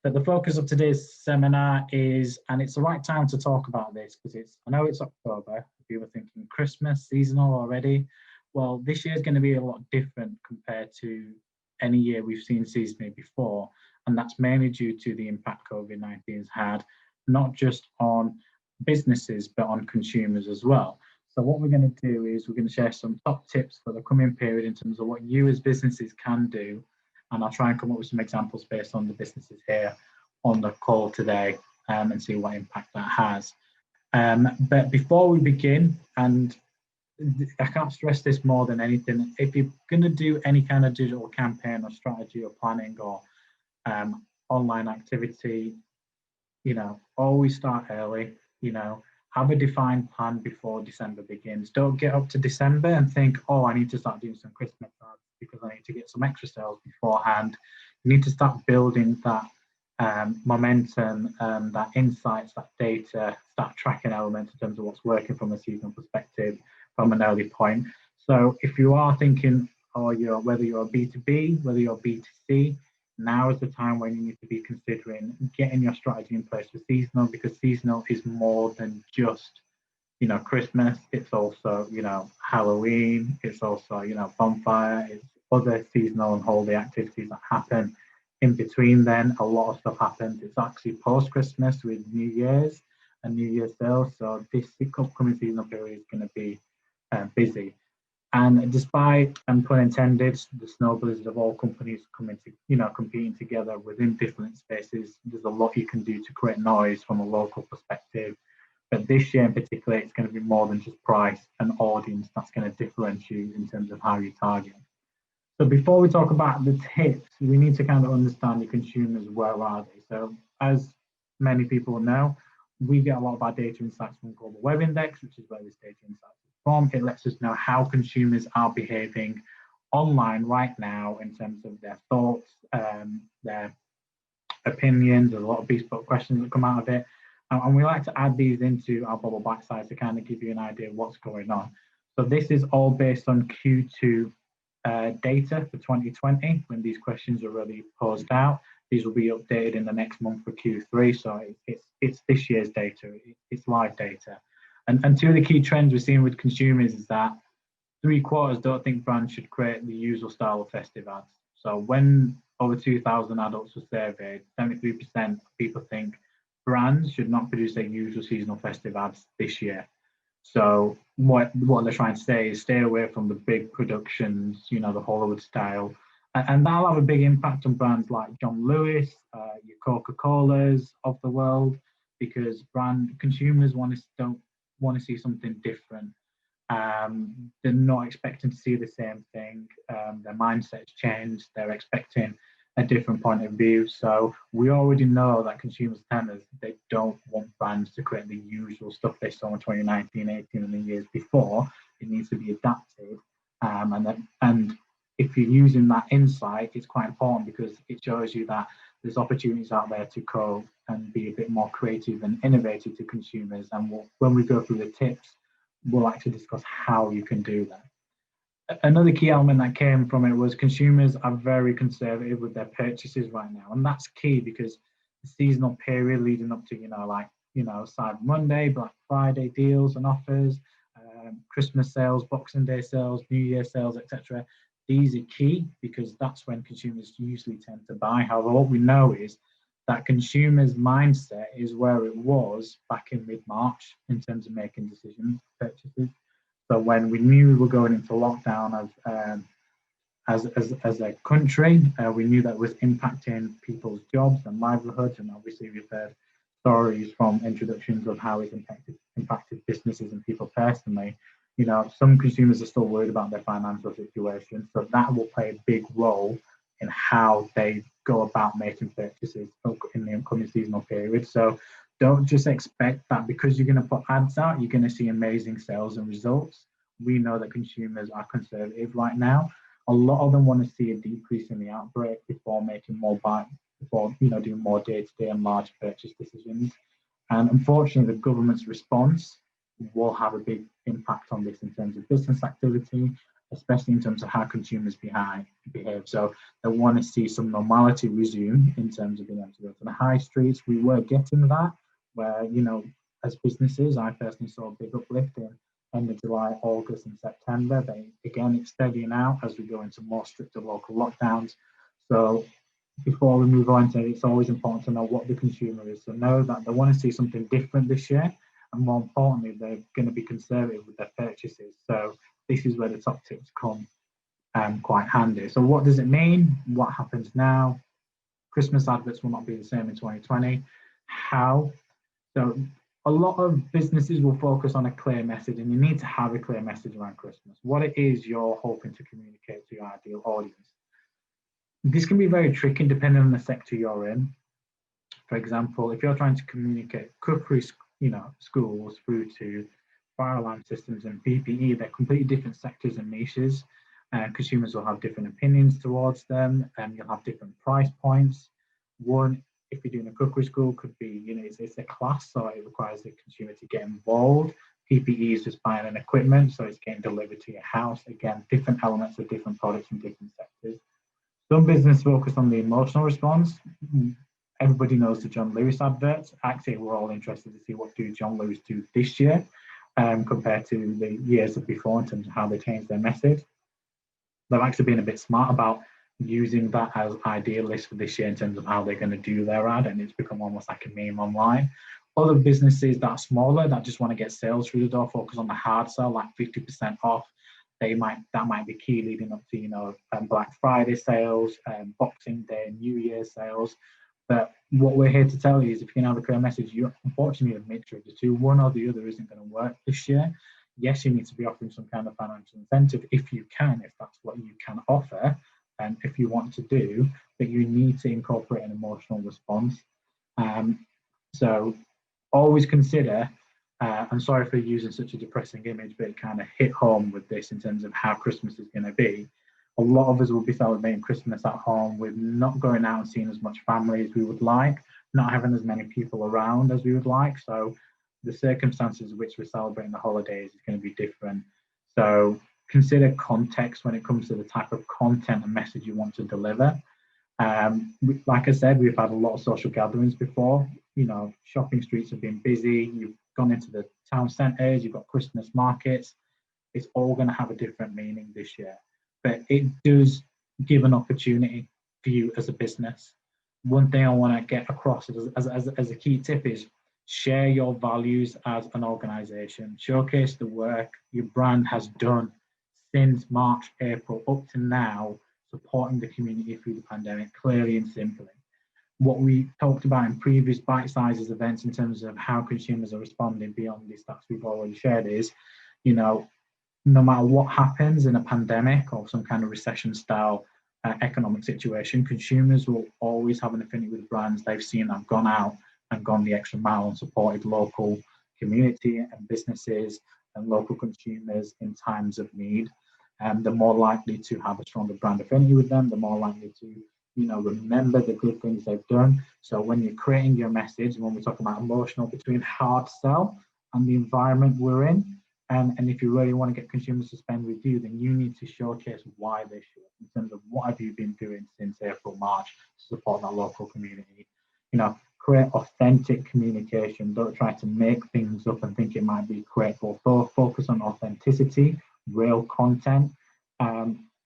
But the focus of today's seminar is, and it's the right time to talk about this because I know it's October. If you were thinking Christmas, seasonal already, well, this year is going to be a lot different compared to any year we've seen seasonally before. And that's mainly due to the impact COVID-19 has had, not just on businesses, but on consumers as well. So what we're going to do is we're going to share some top tips for the coming period in terms of what you as businesses can do. And I'll try and come up with some examples based on the businesses here on the call today and see what impact that has. But before we begin, and I can't stress this more than anything, if you're going to do any kind of digital campaign or strategy or planning or online activity, always start early, have a defined plan before December begins. Don't get up to December and think, oh, I need to start doing some Christmas ads because I need to get some extra sales beforehand. You need to start building that momentum, that insights, that data, start tracking elements in terms of what's working from a seasonal perspective from an early point. So if you are thinking, whether you're a B2B, whether you're B2C, now is the time when you need to be considering getting your strategy in place for seasonal, because seasonal is more than just, Christmas. It's also, Halloween. It's also, bonfire. It's other seasonal and holiday activities that happen in between. Then a lot of stuff happens. It's actually post-Christmas with New Year's and New Year's sales. So this upcoming seasonal period is going to be busy. And despite, and pun intended, the snow blizzard of all companies competing together within different spaces, there's a lot you can do to create noise from a local perspective. But this year in particular, it's going to be more than just price and audience that's going to differentiate in terms of how you target. So before we talk about the tips, we need to kind of understand the consumers, where are they? So as many people know, we get a lot of our data insights from Global Web Index, which is where this data insights is from. It lets us know how consumers are behaving online right now in terms of their thoughts, their opinions. There's a lot of bespoke questions that come out of it. And we like to add these into our Bobble Bitesize to kind of give you an idea of what's going on. So this is all based on Q2 data for 2020, when these questions are really posed out. These will be updated in the next month for Q3. So it's this year's data, it's live data. And two of the key trends we're seeing with consumers is that 3/4 don't think brands should create the usual style of festive ads. So when over 2,000 adults were surveyed, 73% of people think brands should not produce their usual seasonal festive ads this year. So what they're trying to say is stay away from the big productions, the Hollywood style. And that'll have a big impact on brands like John Lewis, your Coca-Colas of the world, because brand consumers don't want to see something different. They're not expecting to see the same thing. Their mindset's changed. They're expecting a different point of view. So we already know that consumers tell us they don't want brands to create the usual stuff they saw in 2019, 18 and the years before. It needs to be adapted. And if you're using that insight, it's quite important because it shows you that there's opportunities out there to go and be a bit more creative and innovative to consumers. And when we go through the tips, we'll actually discuss how you can do that. Another key element that came from it was consumers are very conservative with their purchases right now. And that's key because the seasonal period leading up to, Cyber Monday, Black Friday deals and offers, Christmas sales, Boxing Day sales, New Year sales, etc. These are key because that's when consumers usually tend to buy. However, what we know is that consumers' mindset is where it was back in mid-March in terms of making decisions, purchases. So when we knew we were going into lockdown as a country, we knew that was impacting people's jobs and livelihoods. And obviously we've heard stories from introductions of how it's impacted businesses and people personally. Some consumers are still worried about their financial situation. So that will play a big role in how they go about making purchases in the upcoming seasonal period. So don't just expect that because you're going to put ads out, you're going to see amazing sales and results. We know that consumers are conservative right now. A lot of them want to see a decrease in the outbreak before making more doing more day-to-day and large purchase decisions. And unfortunately, the government's response will have a big impact on this in terms of business activity especially in terms of how consumers behave. So they want to see some normality resume in terms of being able to go to the high streets. We were getting that, where, as businesses, I personally saw a big uplift in end of July, August, and September. Again, it's steadying out as we go into more stricter local lockdowns. So before we move on to it, it's always important to know what the consumer is. So know that they want to see something different this year, and more importantly, they're going to be conservative with their purchases. So this is where the top tips come quite handy. So what does it mean? What happens now? Christmas adverts will not be the same in 2020. How? So a lot of businesses will focus on a clear message, and you need to have a clear message around Christmas, what it is you're hoping to communicate to your ideal audience. This can be very tricky depending on the sector you're in. For example, if you're trying to communicate cookery, schools through to fire alarm systems and PPE, they're completely different sectors and niches. Consumers will have different opinions towards them, and you'll have different price points. One, if you're doing a cookery school, could be, it's a class, so it requires the consumer to get involved. PPE is just buying an equipment, so it's getting delivered to your house. Again, different elements of different products from different sectors. Some business focus on the emotional response. Everybody knows the John Lewis adverts. Actually, we're all interested to see what do John Lewis do this year compared to the years before in terms of how they changed their message. They've actually been a bit smart about using that as ideal list for this year in terms of how they're going to do their ad, and it's become almost like a meme online. Other businesses that are smaller that just want to get sales through the door focus on the hard sell, like 50% off. That might be key leading up to Black Friday sales, Boxing Day, New Year's sales. But what we're here to tell you is if you can have a clear message, you unfortunately have a mixture of the two. One or the other isn't going to work this year. Yes, you need to be offering some kind of financial incentive if you can, if that's what you can offer, and if you want to do, but you need to incorporate an emotional response. So always consider, I'm sorry for using such a depressing image, but it kind of hit home with this in terms of how Christmas is going to be. A lot of us will be celebrating Christmas at home with not going out and seeing as much family as we would like, not having as many people around as we would like. So the circumstances in which we're celebrating the holidays is going to be different. So consider context when it comes to the type of content and message you want to deliver. Like I said, we've had a lot of social gatherings before. Shopping streets have been busy. You've gone into the town centres, you've got Christmas markets. It's all going to have a different meaning this year. But it does give an opportunity for you as a business. One thing I want to get across as a key tip is share your values as an organisation. Showcase the work your brand has done since March, April, up to now, supporting the community through the pandemic, clearly and simply. What we talked about in previous Bitesize events in terms of how consumers are responding beyond the stats we've already shared is, no matter what happens in a pandemic or some kind of recession style economic situation, consumers will always have an affinity with brands they've seen that have gone out and gone the extra mile and supported local community and businesses and local consumers in times of need. They're more likely to have a stronger brand affinity with them. They're more likely to remember the good things they've done. So when you're creating your message, when we're talking about emotional between hard sell and the environment we're in, and if you really want to get consumers to spend with you, then you need to showcase why they should, in terms of what have you been doing since April, March to support that local community. Create authentic communication. Don't try to make things up and think it might be credible. Focus on authenticity, real content.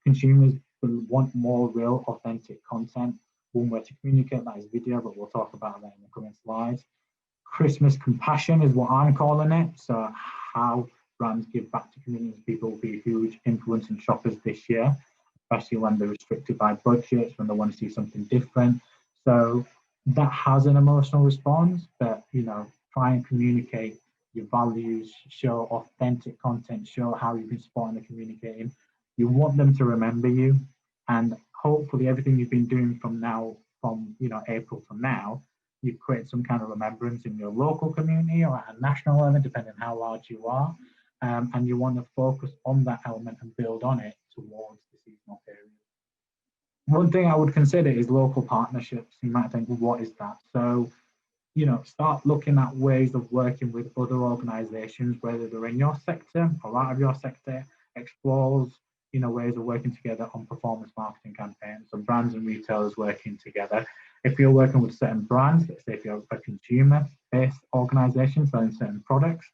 Consumers will want more real, authentic content. One way to communicate that is video, but we'll talk about that in the coming slides. Christmas compassion is what I'm calling it. So how brands give back to communities, people will be a huge influence in shoppers this year, especially when they're restricted by budgets, when they want to see something different. So that has an emotional response, but try and communicate your values, show authentic content, show how you've been supporting and communicating. You want them to remember you, and hopefully everything you've been doing from April to now, you've created some kind of remembrance in your local community or at a national level, depending on how large you are. And you want to focus on that element and build on it towards the seasonal period. One thing I would consider is local partnerships. You might think, well, what is that? So, start looking at ways of working with other organizations, whether they're in your sector or out of your sector, explores, ways of working together on performance marketing campaigns. So brands and retailers working together. If you're working with certain brands, let's say if you're a consumer-based organization selling certain products,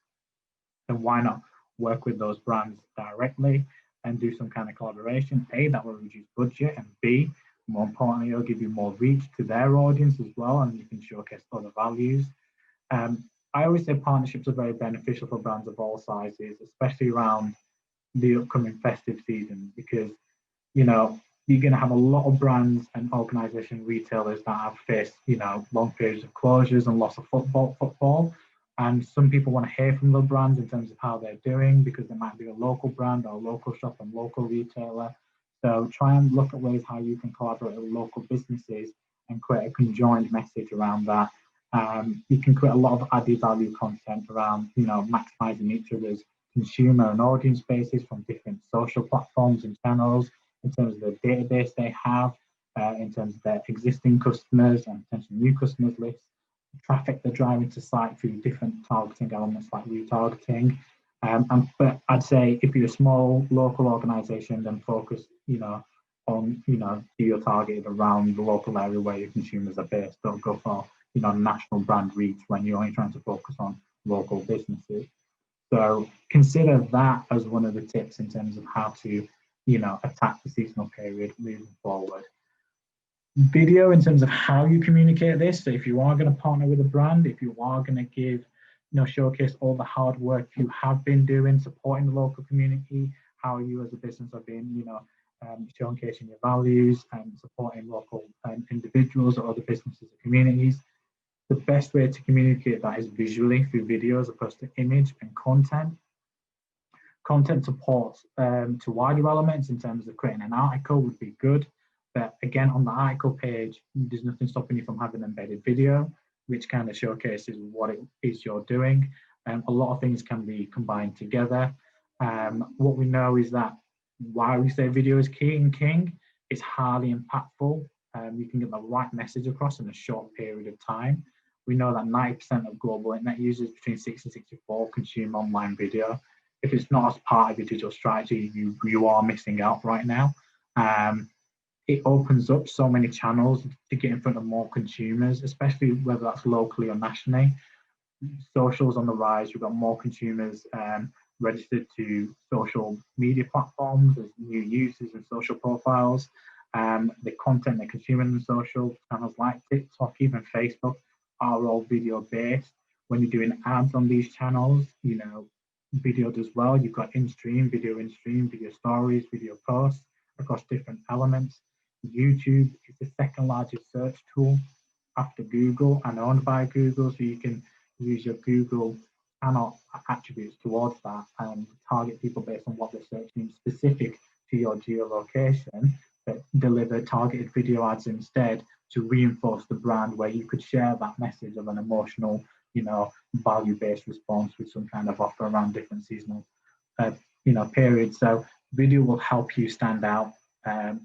then why not work with those brands directly and do some kind of collaboration? A, that will reduce budget, and B, more importantly, it'll give you more reach to their audience as well, and you can showcase other values. I always say partnerships are very beneficial for brands of all sizes, especially around the upcoming festive season, because you're going to have a lot of brands and organization retailers that have faced long periods of closures and loss of footfall, and some people want to hear from the brands in terms of how they're doing, because it might be a local brand or a local shop and local retailer. So try and look at ways how you can collaborate with local businesses and create a conjoined message around that. You can create a lot of added value content around maximizing each other's consumer and audience bases from different social platforms and channels, in terms of the database they have, in terms of their existing customers and potential new customers lists, traffic they're driving to site through different targeting elements like retargeting. But I'd say if you're a small local organization, then focus, on, do your targeted around the local area where your consumers are based. Don't go for, national brand reach when you're only trying to focus on local businesses. So consider that as one of the tips in terms of how to, attack the seasonal period moving forward. Video, in terms of how you communicate this. So if you are going to partner with a brand, if you are going to give, showcase all the hard work you have been doing, supporting the local community, how you as a business have been, showcasing your values and supporting local individuals or other businesses or communities. The best way to communicate that is visually through video as opposed to image and content. Content support to wider elements in terms of creating an article would be good. But again, on the article page, there's nothing stopping you from having embedded video, which kind of showcases what it is you're doing. A lot of things can be combined together. What we know is that why we say video is key and king, it's highly impactful. You can get the right message across in a short period of time. We know that 90% of global internet users between 6 and 64 consume online video. If it's not as part of your digital strategy, you are missing out right now. It opens up so many channels to get in front of more consumers, especially whether that's locally or nationally. Social's on the rise. We've got more consumers registered to social media platforms as new users and social profiles. The content they're consuming in social channels like TikTok, even Facebook, are all video based. When you're doing ads on these channels, video does well. You've got in-stream, video stories, video posts across different elements. YouTube is the second largest search tool after Google and owned by Google, so you can use your Google channel attributes towards that and target people based on what they're searching specific to your geolocation, but deliver targeted video ads instead to reinforce the brand, where you could share that message of an emotional, value-based response with some kind of offer around different seasonal, periods. So video will help you stand out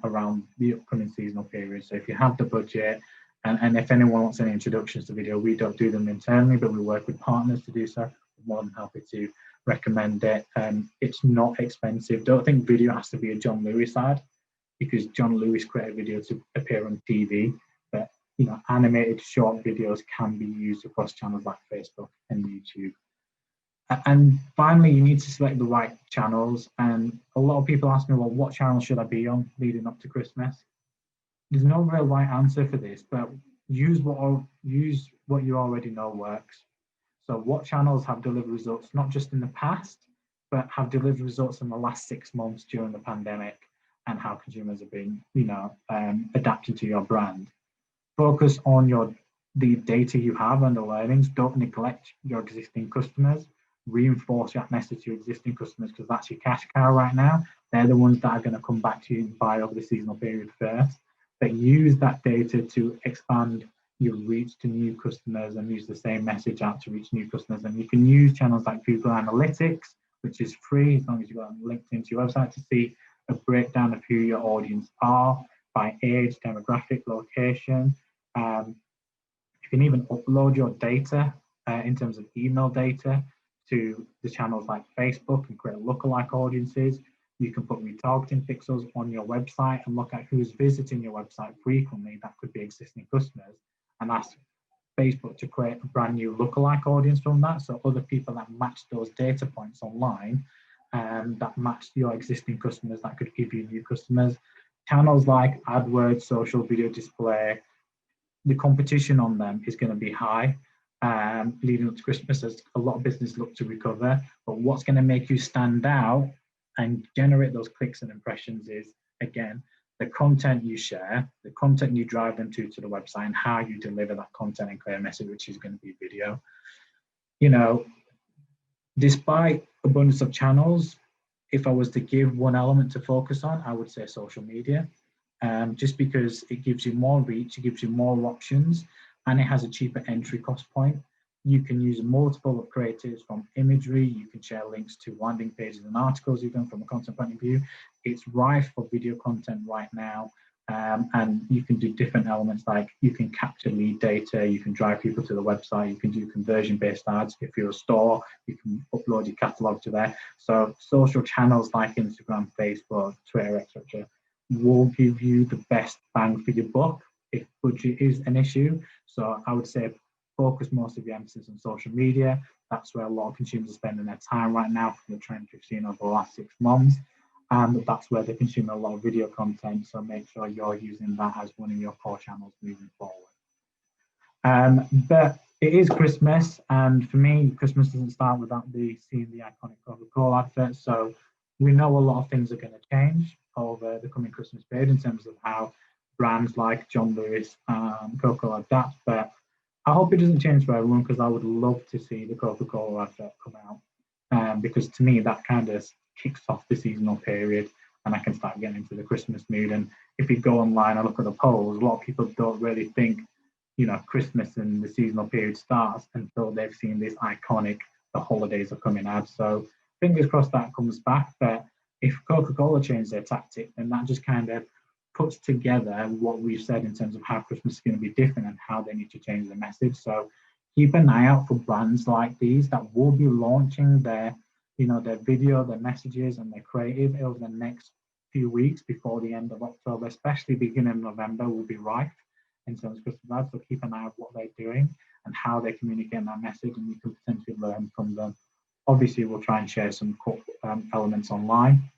around the upcoming seasonal period. So if you have the budget, and if anyone wants any introductions to video, we don't do them internally, but we work with partners to do so. We're more than happy to recommend it. It's not expensive. Don't think video has to be a John Lewis ad, because John Lewis created video to appear on TV. But animated short videos can be used across channels like Facebook and YouTube. And finally, you need to select the right channels. And a lot of people ask me, well, what channel should I be on leading up to Christmas? There's no real right answer for this, but use what you already know works. So what channels have delivered results, not just in the past, but have delivered results in the last 6 months during the pandemic, and how consumers have been, adapting to your brand. Focus on the data you have and the learnings. Don't neglect your existing customers. Reinforce that message to your existing customers, because that's your cash cow right now. They're the ones that are going to come back to you and buy over the seasonal period first. But use that data to expand your reach to new customers and use the same message out to reach new customers. And you can use channels like Google Analytics, which is free as long as you've got linked into your website, to see a breakdown of who your audience are by age, demographic, location. You can even upload your data in terms of email data to the channels like Facebook and create lookalike audiences. You can put retargeting pixels on your website and look at who's visiting your website frequently. That could be existing customers, and ask Facebook to create a brand new lookalike audience from that. So other people that match those data points online, that match your existing customers, that could give you new customers. Channels like AdWords, social video display, the competition on them is going to be high leading up to Christmas as a lot of businesses look to recover. But what's going to make you stand out and generate those clicks and impressions is, again, the content you share, the content you drive them to the website, and how you deliver that content and clear message, which is going to be video. You know, despite abundance of channels, if I was to give one element to focus on, I would say social media. Just because it gives you more reach, it gives you more options, and it has a cheaper entry cost point. You can use multiple of creatives from imagery, you can share links to landing pages and articles even from a content point of view. It's rife for video content right now, and you can do different elements like you can capture lead data, you can drive people to the website, you can do conversion-based ads. If you're a store, you can upload your catalog to there. So social channels like Instagram, Facebook, Twitter, etc. will give you the best bang for your buck if budget is an issue. So I would say focus most of your emphasis on social media. That's where a lot of consumers are spending their time right now from the trends we've seen over the last 6 months. And that's where they consume a lot of video content. So make sure you're using that as one of your core channels moving forward. But it is Christmas, and for me, Christmas doesn't start without seeing the iconic Coca-Cola advert. So we know a lot of things are going to change over the coming Christmas period in terms of how brands like John Lewis and Coca-Cola adapt. But I hope it doesn't change for everyone, because I would love to see the Coca-Cola advert come out, because to me that kind of kicks off the seasonal period, and I can start getting into the Christmas mood. And if you go online and look at the polls, a lot of people don't really think, you know, Christmas and the seasonal period starts until they've seen this iconic "the holidays are coming" ad. So fingers crossed that comes back. But if Coca-Cola changes their tactic, then that just kind of puts together what we've said in terms of how Christmas is going to be different and how they need to change the message. So keep an eye out for brands like these that will be launching their, you know, their video, their messages, and their creative over the next few weeks before the end of October, especially beginning of November, will be rife in terms of Christmas ads. So keep an eye on what they're doing and how they communicate that message, and you can potentially learn from them. Obviously, we'll try and share some elements online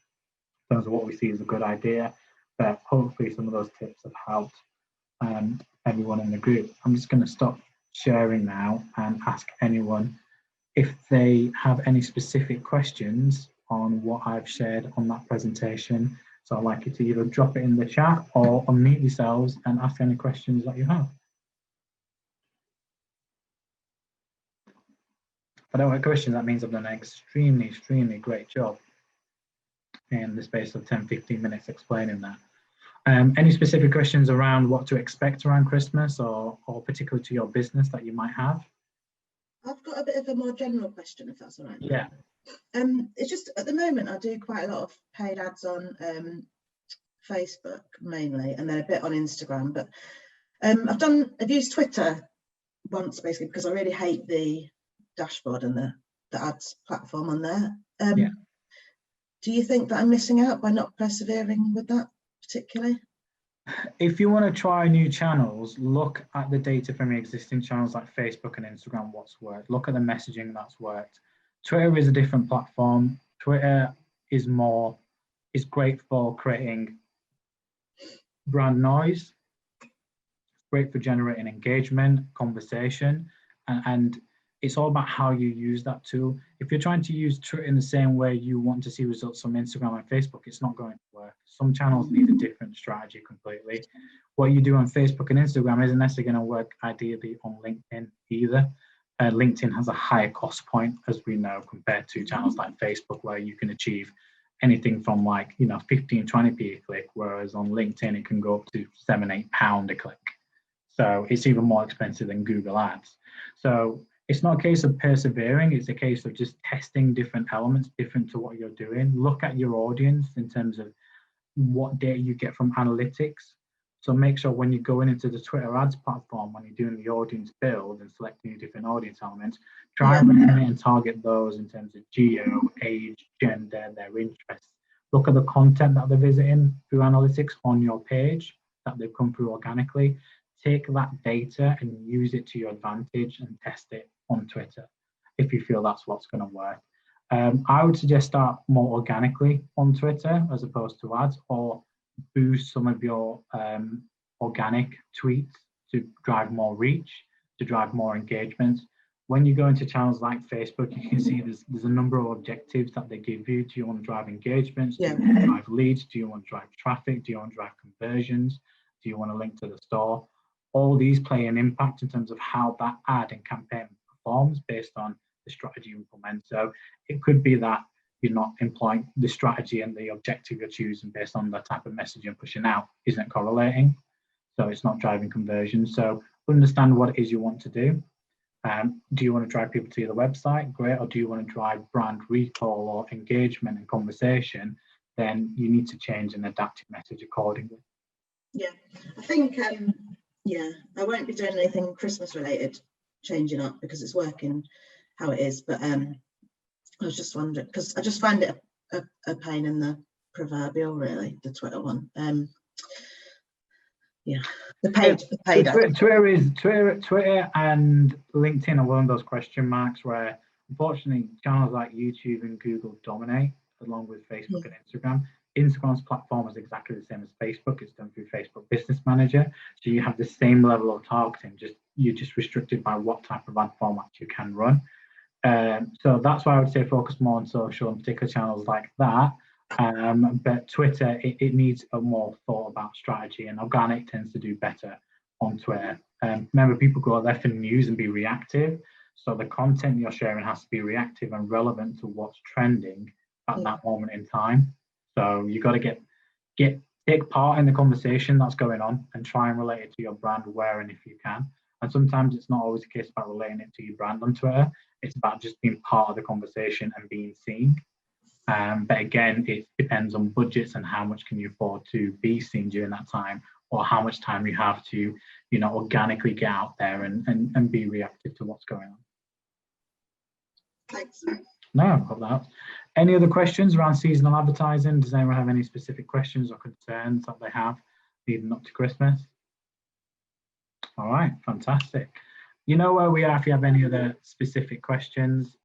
in terms of what we see as a good idea, but hopefully some of those tips have helped everyone in the group. I'm just going to stop sharing now and ask anyone if they have any specific questions on what I've shared on that presentation. So I'd like you to either drop it in the chat or unmute yourselves and ask any questions that you have. If I don't have questions, that means I've done an extremely great job in the space of 10-15 minutes explaining that. Any specific questions around what to expect around Christmas, or particularly to your business that you might have? I've got a bit of a more general question, if that's all right. Yeah. It's just at the moment I do quite a lot of paid ads on Facebook mainly, and then a bit on Instagram. But I've used Twitter once basically because I really hate the dashboard and the ads platform on there. Yeah. Do you think that I'm missing out by not persevering with that particularly? If you want to try new channels, look at the data from your existing channels like Facebook and Instagram, what's worked. Look at the messaging that's worked. Twitter is a different platform. Twitter is great for creating brand noise. It's great for generating engagement, conversation, and it's all about how you use that tool. If you're trying to use Twitter in the same way you want to see results from Instagram and Facebook, it's not going to work. Some channels need a different strategy completely. What you do on Facebook and Instagram isn't necessarily going to work ideally on LinkedIn either. LinkedIn has a higher cost point, as we know, compared to channels like Facebook, where you can achieve anything from 15-20p a click, whereas on LinkedIn it can go up to £7-8 a click. So it's even more expensive than Google Ads. So it's not a case of persevering, it's a case of just testing different elements different to what you're doing. Look at your audience in terms of what data you get from analytics. So make sure when you're going into the Twitter ads platform, when you're doing the audience build and selecting your different audience elements, try and target those in terms of geo, age, gender, their interests. look at the content that they're visiting through analytics on your page that they've come through organically. Take that data and use it to your advantage and test it on Twitter if you feel that's what's going to work. I would suggest start more organically on Twitter as opposed to ads, or boost some of your organic tweets to drive more reach, to drive more engagement. When you go into channels like Facebook, you can see there's a number of objectives that they give you. Do you want to drive engagements? Do you want to drive leads? Do you want to drive traffic? Do you want to drive conversions? Do you want to link to the store? All these play an impact in terms of how that ad and campaign performs based on the strategy you implement. So it could be that you're not employing the strategy and the objective you're choosing based on the type of message you're pushing out isn't correlating. So it's not driving conversion. So understand what it is you want to do. Do you want to drive people to your website? Great. Or do you want to drive brand recall or engagement and conversation? Then you need to change and adapt your message accordingly. Yeah, I think, I won't be doing anything Christmas related, changing up, because it's working how it is. But I was just wondering, because I just find it a pain in the proverbial, really, the Twitter one. The paid ad. Twitter and LinkedIn are one of those question marks where, unfortunately, channels like YouTube and Google dominate, along with Facebook and Instagram. Instagram's platform is exactly the same as Facebook. It's done through Facebook Business Manager, so you have the same level of targeting. You're just restricted by what type of ad format you can run. So that's why I would say focus more on social, and particular channels like that. But Twitter, it needs a more thought about strategy, and organic tends to do better on Twitter. Remember, people go out there for news and be reactive. So the content you're sharing has to be reactive and relevant to what's trending at that moment in time. So you got to take part in the conversation that's going on and try and relate it to your brand where and if you can. And sometimes it's not always the case about relating it to your brand on Twitter. It's about just being part of the conversation and being seen. But again, it depends on budgets and how much can you afford to be seen during that time, or how much time you have to, organically get out there and be reactive to what's going on. Thanks. No, I've got that. Any other questions around seasonal advertising? Does anyone have any specific questions or concerns that they have leading up to Christmas? All right, fantastic. You know where we are if you have any other specific questions.